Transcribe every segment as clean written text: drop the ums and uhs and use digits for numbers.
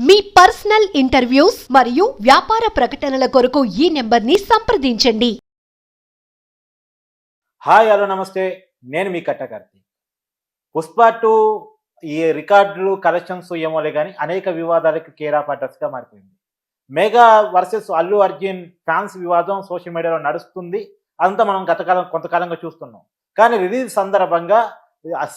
మీ personal interviews మరియు వ్యాపార ప్రకటనల కొరకు ఈ నెంబర్ని సంప్రదించండి. హాయ్ హలో నమస్తే, నేను మీ కట్టకార్తి. పుష్ప 2 ఈ రికార్డులు కలెక్షన్స్ ఏమోలే కానీ అనేక వివాదాలకు కేర్ ఆఫ్ అడ్రస్గా మారిపోయింది. Mega versus Allu Arjun fans వివాదం సోషల్ మీడియాలో నడుస్తుంది. అదంతా మనం కొంతకాలంగా చూస్తున్నాం. కానీ రిలీజ్ సందర్భంగా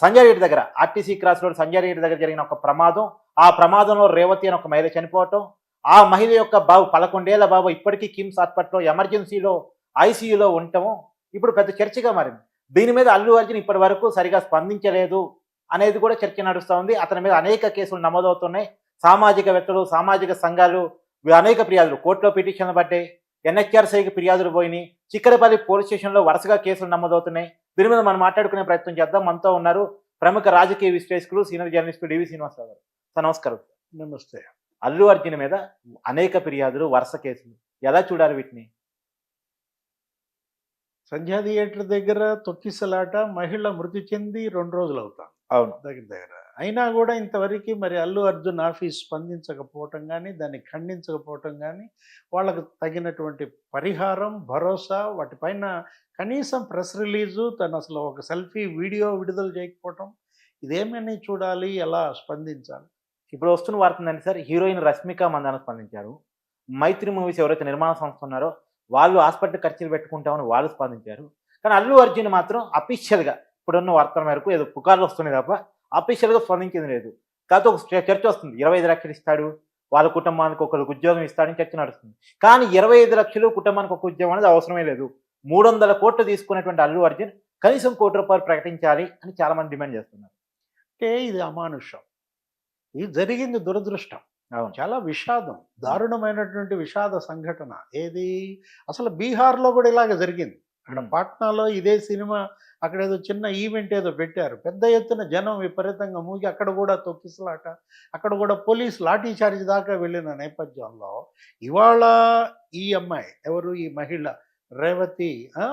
సంజయ్ రెడ్డి దగ్గర RTC cross road Sanjay Reddy దగ్గర జరిగిన ఒక ప్రమాదం, ఆ ప్రమాదంలో రేవతి అని ఒక మహిళ చనిపోవటం, ఆ మహిళ యొక్క బాబు 11 ఏళ్ల బాబు ఇప్పటికీ కిమ్స్ హాస్పిటల్లో ఎమర్జెన్సీలో ఐసీయూలో ఉండటము ఇప్పుడు పెద్ద చర్చగా మారింది. దీని మీద అల్లు అర్జున్ ఇప్పటి వరకు సరిగా స్పందించలేదు అనేది కూడా చర్చ నడుస్తూ ఉంది. అతని మీద అనేక కేసులు నమోదవుతున్నాయి. సామాజికవేత్తలు, సామాజిక సంఘాలు అనేక ఫిర్యాదులు కోర్టులో పిటిషన్లు పడ్డాయి. ఎన్హెచ్ఆర్సీకి ఫిర్యాదులు పోయినాయి. చిక్కడపల్లి పోలీస్ స్టేషన్లో వరుసగా కేసులు నమోదవుతున్నాయి. దీని మీద మనం మాట్లాడుకునే ప్రయత్నం చేద్దాం. మనతో ఉన్నారు ప్రముఖ రాజకీయ విశ్లేషకులు సీనియర్ జర్నలిస్టు డివి శ్రీనివాసరావు గారు. సార్ నమస్కారం. నమస్తే. అల్లు అర్జున్ మీద అనేక ఫిర్యాదులు, వరుస కేసులు, ఎలా చూడాలి వీటిని? సంధ్యా థియేటర్ దగ్గర తొక్కిసలాట, మహిళ మృతి చెంది 2 రోజులు అవుతాం. అవును. దగ్గర అయినా కూడా ఇంతవరకు మరి అల్లు అర్జున్ ఆఫీస్ స్పందించకపోవటం కానీ, దాన్ని ఖండించకపోవటం కానీ, వాళ్ళకు తగినటువంటి పరిహారం, భరోసా, వాటిపైన కనీసం ప్రెస్ రిలీజు, తను అసలు ఒక సెల్ఫీ వీడియో విడుదల చేయకపోవటం, ఇదేమని చూడాలి, ఎలా స్పందించాలి? ఇప్పుడు వస్తున్న వార్త ఏంటంటే సార్, హీరోయిన్ రష్మిక మందాన స్పందించారు. మైత్రి మూవీస్ ఎవరైతే నిర్మాణ సంస్థ ఉన్నారో వాళ్ళు హాస్పిటల్ ఖర్చులు పెట్టుకుంటామని వాళ్ళు స్పందించారు. కానీ అల్లు అర్జున్ మాత్రం అఫీషియల్గా ఇప్పుడున్న వార్తల మేరకు ఏదో పుకార్లు వస్తున్నాయి తప్ప అఫీషియల్గా స్పందించింది లేదు. కాకపోతే ఒక చర్చ వస్తుంది, 25 లక్షలు ఇస్తాడు, వాళ్ళ కుటుంబానికి ఒకరికి ఉద్యోగం ఇస్తాడని చర్చ నడుస్తుంది. కానీ 25 లక్షలు కుటుంబానికి ఒక ఉద్యోగం అనేది అవసరమే లేదు. 300 కోట్లు తీసుకున్నటువంటి అల్లు అర్జున్ కనీసం ₹1 కోటి ప్రకటించాలి అని చాలా మంది డిమాండ్ చేస్తున్నారు. అంటే ఇది అమానుషం, ఇది జరిగింది దురదృష్టం. అవును. చాలా విషాదం, దారుణమైనటువంటి విషాద సంఘటన. ఏది అసలు బీహార్లో కూడా ఇలాగ జరిగింది. అక్కడ పాట్నాలో ఇదే సినిమా, అక్కడ ఏదో చిన్న ఈవెంట్ ఏదో పెట్టారు, పెద్ద ఎత్తున జనం విపరీతంగా మూగి, అక్కడ కూడా తొక్కిసలాట, అక్కడ కూడా పోలీసు లాఠీ చార్జ్ దాకా వెళ్ళిన నేపథ్యంలో ఇవాళ ఈ అమ్మాయి ఎవరు, ఈ మహిళ రేవతి,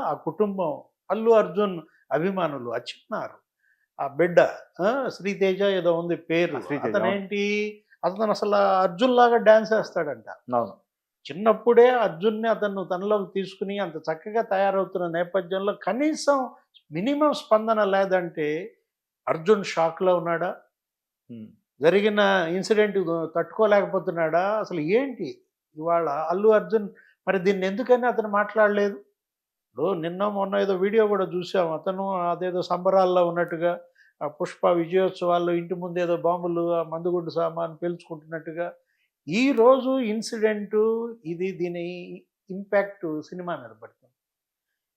ఆ కుటుంబం, అల్లు అర్జున్ అభిమానులు అచ్చిన్నారు. ఆ బిడ్డ శ్రీతేజ ఏదో ఉంది పేరు, అతనేంటి, అతను అసలు అర్జున్ లాగా డ్యాన్స్ వేస్తాడంట. అవును. చిన్నప్పుడే అర్జున్ని అతను తనలోకి తీసుకుని అంత చక్కగా తయారవుతున్న నేపథ్యంలో కనీసం మినిమం స్పందన లేదంటే అర్జున్ షాక్లో ఉన్నాడా, జరిగిన ఇన్సిడెంట్ తట్టుకోలేకపోతున్నాడా, అసలు ఏంటి ఇవాళ అల్లు అర్జున్ మరి దీన్ని ఎందుకని అతను మాట్లాడలేదు? ఇప్పుడు నిన్న మొన్న ఏదో వీడియో కూడా చూసాం, అతను అదేదో సంబరాల్లో ఉన్నట్టుగా, పుష్ప విజయోత్సవాల్లో ఇంటి ముందు ఏదో బాంబులు, మందుగుండు సామాను పేల్చుకుంటున్నట్టుగా. ఈరోజు ఇన్సిడెంటు ఇది, దీని ఇంపాక్ట్ సినిమా మీద పడుతుంది.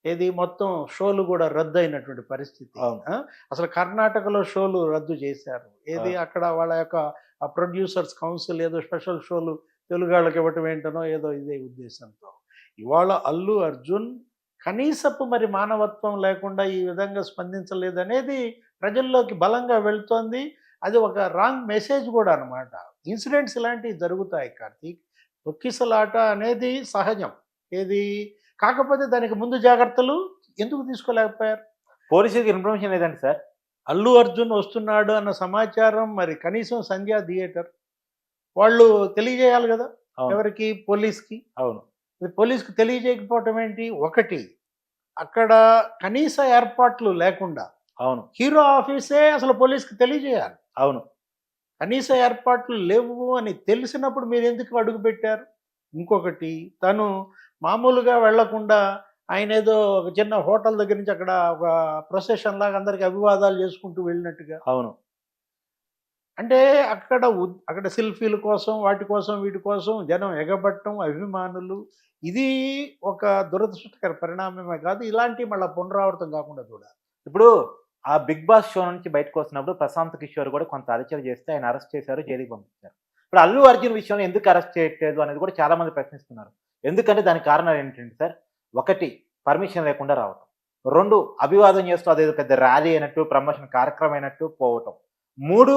ఏది మొత్తం షోలు కూడా రద్దు అయినటువంటి పరిస్థితి. అసలు కర్ణాటకలో షోలు రద్దు చేశారు. ఏది అక్కడ వాళ్ళ యొక్క ప్రొడ్యూసర్స్ కౌన్సిల్ ఏదో స్పెషల్ షోలు తెలుగు వాళ్ళకి ఇవ్వటం ఏంటనో ఏదో ఇదే ఉద్దేశంతో ఇవాళ అల్లు అర్జున్ కనీసపు మరి మానవత్వం లేకుండా ఈ విధంగా స్పందించలేదనేది ప్రజల్లోకి బలంగా వెళుతోంది. అది ఒక రాంగ్ మెసేజ్ కూడా అనమాట. ఇన్సిడెంట్స్ ఇలాంటివి జరుగుతాయి కార్తీక్. తొక్కిసలాట అనేది సహజం. ఏది కాకపోతే దానికి ముందు జాగ్రత్తలు ఎందుకు తీసుకోలేకపోయారు? పోలీసులకు ఇన్ఫర్మేషన్ లేదండి సార్. అల్లు అర్జున్ వస్తున్నాడు అన్న సమాచారం మరి కనీసం సంధ్యా థియేటర్ వాళ్ళు తెలియజేయాలి కదా ఎవరికి, పోలీస్కి. అవును. పోలీస్కి తెలియజేయకపోవటం ఏంటి? ఒకటి, అక్కడ కనీస ఏర్పాట్లు లేకుండా. అవును. హీరో ఆఫీసే అసలు పోలీస్కి తెలియజేయాలి. అవును. కనీస ఏర్పాట్లు లేవు అని తెలిసినప్పుడు మీరు ఎందుకు అడుగు పెట్టారు? ఇంకొకటి, తను మామూలుగా వెళ్లకుండా ఆయన ఏదో ఒక చిన్న హోటల్ దగ్గర నుంచి అక్కడ ఒక ప్రొసెషన్ లాగా అందరికి అభివాదాలు చేసుకుంటూ వెళ్ళినట్టుగా. అవును. అంటే అక్కడ సెల్ఫీల కోసం, వాటి కోసం, వీటి కోసం జనం ఎగబట్టడం, అభిమానులు, ఇది ఒక దురదృష్టకర పరిణామమే కాదు, ఇలాంటివి మళ్ళీ పునరావృతం కాకుండా చూడాలి. ఇప్పుడు ఆ బిగ్ బాస్ షో నుంచి బయటకు వస్తున్నప్పుడు ప్రశాంత్ కిషోర్ కూడా కొంత అలచలు చేస్తే ఆయన అరెస్ట్ చేశారు, జైలుకి పంపించారు. ఇప్పుడు అల్లు అర్జున్ విషయంలో ఎందుకు అరెస్ట్ చేయట్లేదు అనేది కూడా చాలా మంది ప్రశ్నిస్తున్నారు. ఎందుకంటే దానికి కారణాలు ఏంటంటే సార్, ఒకటి పర్మిషన్ లేకుండా రావటం, 2 అభివాదం చేస్తూ అదేదో పెద్ద ర్యాలీ అయినట్టు, ప్రమోషన్ కార్యక్రమం అయినట్టు పోవటం, 3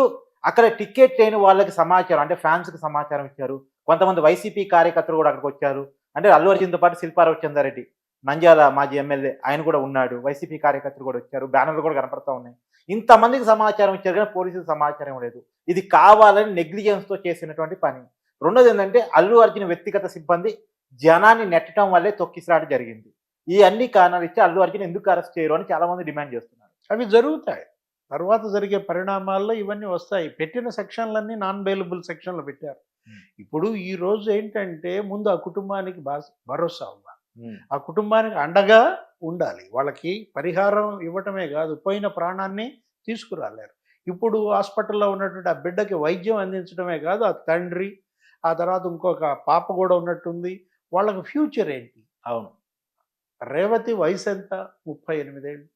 అక్కడ టికెట్ లేని వాళ్ళకి సమాచారం అంటే ఫ్యాన్స్కి సమాచారం ఇచ్చారు. కొంతమంది వైసీపీ కార్యకర్తలు కూడా అక్కడికి వచ్చారు. అంటే అల్లు అర్జున్తో పాటు శిల్పారావు చంద్రారెడ్డి నంద్యాల మాజీ ఎమ్మెల్యే ఆయన కూడా ఉన్నాడు, వైసీపీ కార్యకర్తలు కూడా వచ్చారు, బ్యానర్లు కూడా కనపడతా ఉన్నాయి. ఇంతమందికి సమాచారం ఇచ్చారు కానీ పోలీసులకు సమాచారం లేదు. ఇది కావాలని నెగ్లిజెన్స్‌తో చేసినటువంటి పని. రెండోది ఏందంటే అల్లు అర్జున్ వ్యక్తిగత సిబ్బంది జనాన్ని నెట్టడం వల్లే తొక్కిసలాట జరిగింది. ఈ అన్ని కారణాలు ఇచ్చి అల్లు అర్జున్ ఎందుకు అరెస్ట్ చేయరు అని చాలా మంది డిమాండ్ చేస్తున్నారు. అవి జరుగుతాయి. తర్వాత జరిగే పరిణామాల్లో ఇవన్నీ వస్తాయి. పెట్టిన సెక్షన్‌లన్నీ నాన్ బెయిలబుల్ సెక్షన్‌లు పెట్టారు. ఇప్పుడు ఈ రోజు ఏంటంటే ముందు ఆ కుటుంబానికి భరోసా అవ్వాలి. ఆ కుటుంబానికి అండగా ఉండాలి. వాళ్ళకి పరిహారం ఇవ్వటమే కాదు, పోయిన ప్రాణాన్ని తీసుకురాలేరు. ఇప్పుడు హాస్పిటల్‌లో ఉన్నటువంటి ఆ బిడ్డకి వైద్యం అందించడమే కాదు, ఆ తండ్రి, ఆ తర్వాత ఇంకొక పాప కూడా ఉన్నట్టుంది. వాళ్ళకి ఫ్యూచర్ ఏంటి? అవును. రేవతి వయసు ఎంత? 38 ఏళ్ళు.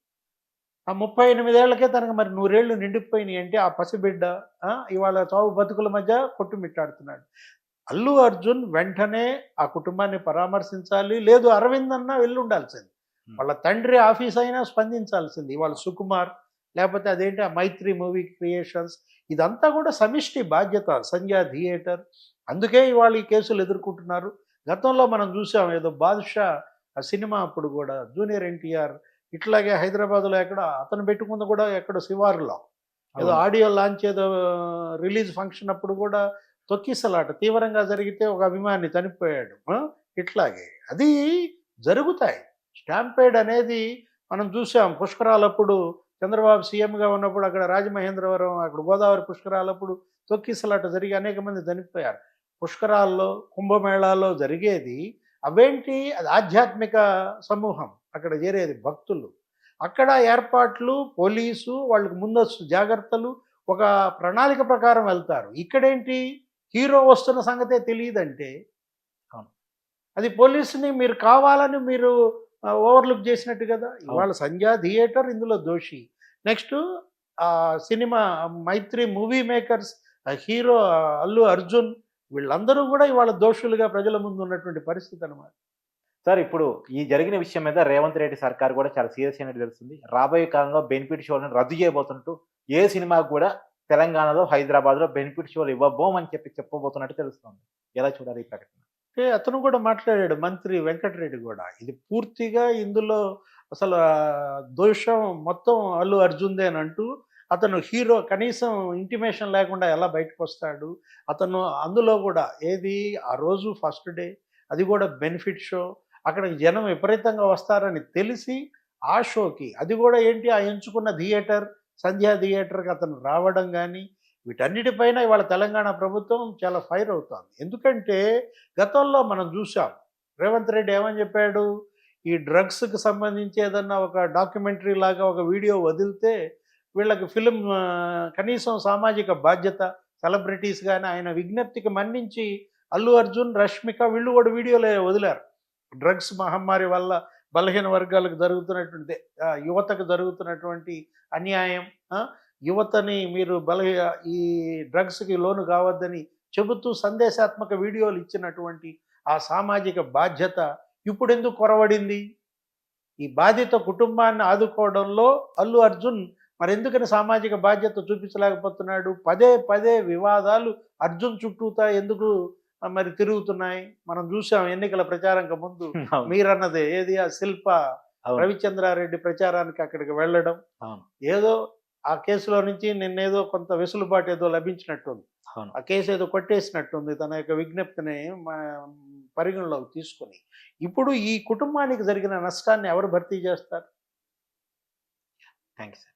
ఆ 38 ఏళ్లకే తనకు మరి 100 ఏళ్ళు నిండిపోయినాయి అంటే ఆ పసిబిడ్డ ఇవాళ చావు బతుకుల మధ్య కొట్టుమిట్టాడుతున్నాడు. అల్లు అర్జున్ వెంటనే ఆ కుటుంబాన్ని పరామర్శించాలి. లేదు అరవింద్ అన్న వెళ్ళి ఉండాల్సింది. వాళ్ళ తండ్రి ఆఫీస్ అయినా స్పందించాల్సింది. ఇవాళ సుకుమార్, లేకపోతే అదేంటి ఆ మైత్రి మూవీ క్రియేషన్స్, ఇదంతా కూడా సమిష్టి బాధ్యత. సంధ్య థియేటర్, అందుకే ఇవాళ ఈ కేసులు ఎదుర్కొంటున్నారు. గతంలో మనం చూసాం ఏదో బాదుషా ఆ సినిమా అప్పుడు కూడా జూనియర్ ఎన్టీఆర్ ఇట్లాగే హైదరాబాద్లో ఎక్కడ అతను పెట్టుకుంది కూడా ఎక్కడ శివారులో ఏదో ఆడియో లాంచ్ ఏదో రిలీజ్ ఫంక్షన్ అప్పుడు కూడా తొక్కిసలాట తీవ్రంగా జరిగితే ఒక అభిమాని చనిపోయాడు. ఇట్లాగే అది జరుగుతాయి. స్టాంపేడ్ అనేది మనం చూసాం పుష్కరాలప్పుడు చంద్రబాబు సీఎంగా ఉన్నప్పుడు అక్కడ రాజమహేంద్రవరం అక్కడ గోదావరి పుష్కరాలప్పుడు తొక్కిసలాట జరిగి అనేక మంది చనిపోయారు. పుష్కరాల్లో కుంభమేళాల్లో జరిగేది అవేంటి, అది ఆధ్యాత్మిక సమూహం అక్కడ చేరేది భక్తులు. అక్కడ ఏర్పాట్లు, పోలీసు వాళ్ళకి ముందస్తు జాగ్రత్తలు, ఒక ప్రణాళిక ప్రకారం వెళ్తారు. ఇక్కడేంటి, హీరో వస్తున్న సంగతే తెలియదంటే అది పోలీసుని మీరు కావాలని మీరు ఓవర్లుక్ చేసినట్టు కదా. ఇవాళ సంధ్యా థియేటర్ ఇందులో దోషి. Next cinema Mythri movie makers, hero Allu Arjun, వీళ్ళందరూ కూడా ఇవాళ దోషులుగా ప్రజల ముందు ఉన్నటువంటి పరిస్థితి అన్నమాట. సార్ ఇప్పుడు ఈ జరిగిన విషయం మీద రేవంత్ రెడ్డి సర్కార్ కూడా చాలా సీరియస్ అయినట్టు తెలుస్తుంది. రాబోయే కాలంలో బెనిఫిట్ షోలను రద్దు చేయబోతుంటూ ఏ సినిమాకు కూడా తెలంగాణలో, హైదరాబాద్లో బెనిఫిట్ షోలు ఇవ్వబోమని చెప్పబోతున్నట్టు తెలుస్తుంది. ఎలా చూడాలి ఈ ప్రకటన? అంటే అతను కూడా మాట్లాడాడు, మంత్రి వెంకటరెడ్డి కూడా. ఇది పూర్తిగా ఇందులో అసలు దోషం మొత్తం అల్లు అర్జున్దే అని అంటూ, అతను హీరో కనీసం ఇంటిమేషన్ లేకుండా ఎలా బయటకు వస్తాడు, అతను అందులో కూడా ఏది ఆ రోజు ఫస్ట్ డే, అది కూడా బెనిఫిట్ షో, అక్కడికి జనం విపరీతంగా వస్తారని తెలిసి ఆ షోకి, అది కూడా ఏంటి ఆ ఎంచుకున్న థియేటర్ సంధ్యా థియేటర్కి అతను రావడం కానీ, వీటన్నిటిపైన ఇవాళ తెలంగాణ ప్రభుత్వం చాలా ఫైర్ అవుతోంది. ఎందుకంటే గతంలో మనం చూసాం రేవంత్ రెడ్డి ఏమని చెప్పాడు, ఈ డ్రగ్స్కి సంబంధించి ఏదన్నా ఒక డాక్యుమెంటరీ లాగా ఒక వీడియో వదిలితే వీళ్ళకి ఫిలిం కనీసం సామాజిక బాధ్యత, సెలబ్రిటీస్ కానీ ఆయన విజ్ఞప్తికి మన్నించి అల్లు అర్జున్, రష్మిక వీళ్ళు కూడా వీడియోలే వదిలారు. డ్రగ్స్ మహమ్మారి వల్ల బలహీన వర్గాలకు జరుగుతున్నటువంటి యువతకు జరుగుతున్నటువంటి అన్యాయం, యువతని మీరు ఈ డ్రగ్స్కి లోను కావద్దని చెబుతూ సందేశాత్మక వీడియోలు ఇచ్చినటువంటి ఆ సామాజిక బాధ్యత ఇప్పుడు ఎందుకు కొరవడింది? ఈ బాధిత కుటుంబాన్ని ఆదుకోవడంలో అల్లు అర్జున్ మరెందుకని సామాజిక బాధ్యత చూపించలేకపోతున్నాడు? పదే పదే వివాదాలు అర్జున్ చుట్టూతా ఎందుకు మరి తిరుగుతున్నాయి? మనం చూసాం ఎన్నికల ప్రచారంకి ముందు మీరన్నదే ఏది ఆ శిల్ప రవిచంద్రారెడ్డి ప్రచారానికి అక్కడికి వెళ్ళడం, ఏదో ఆ కేసులో నుంచి నిన్నేదో కొంత వెసులుబాటు ఏదో లభించినట్టుంది. ఆ కేసు ఏదో కొట్టేసినట్టుంది తన యొక్క విజ్ఞప్తిని పరిగణలోకి తీసుకొని. ఇప్పుడు ఈ కుటుంబానికి జరిగిన నష్టాన్ని ఎవరు భర్తీ చేస్తారు? Thanks sir.